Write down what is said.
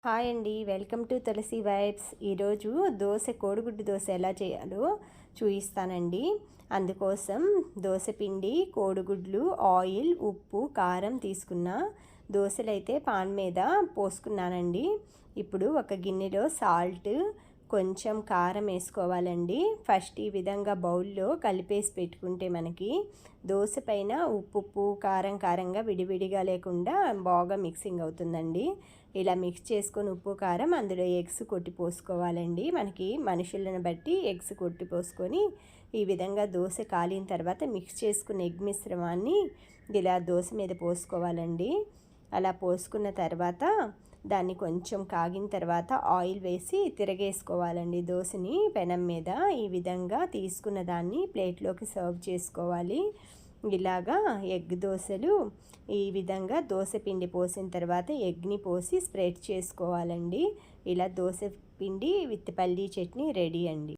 Hi అండి, welcome to Tulasi vibes. ఈరోజు కోడిగుడ్డు దోశ ఎలా చేయాలో చూపిస్తానండి. అందుకోసం దోశ పిండి, కోడిగుడ్లు, ఆయిల్, ఉప్పు, కారం తీసుకున్న దోశలు అయితే పాన్ మీద పోసుకున్నానండి. ఇప్పుడు ఒక గిన్నెలో సాల్ట్, కొంచెం కారం వేసుకోవాలండి. ఫస్ట్ ఈ విధంగా బౌల్లో కలిపేసి పెట్టుకుంటే మనకి దోశ పైన ఉప్పు కారం కారంగా విడివిడిగా లేకుండా బాగా మిక్సింగ్ అవుతుందండి. ఇలా మిక్స్ చేసుకొని ఉప్పు కారం అందులో ఎగ్స్ కొట్టి పోసుకోవాలండి. మనకి మనుషులను బట్టి ఎగ్స్ కొట్టి పోసుకొని ఈ విధంగా దోశ కాలిన తర్వాత మిక్స్ చేసుకున్న ఎగ్ మిశ్రమాన్ని ఇలా దోశ మీద పోసుకోవాలండి. అలా పోసుకున్న తర్వాత దాన్ని కొంచెం కాగిన తర్వాత ఆయిల్ వేసి తిరగేసుకోవాలండి దోశని పెనం మీద. ఈ విధంగా తీసుకున్న దాన్ని ప్లేట్లోకి సర్వ్ చేసుకోవాలి. ఇలాగా ఎగ్ దోశలు ఈ విధంగా దోశ పిండి పోసిన తర్వాత ఎగ్ని పోసి స్ప్రెడ్ చేసుకోవాలండి. ఇలా దోశ పిండి విత్ పల్లీ చట్నీ రెడీ అండి.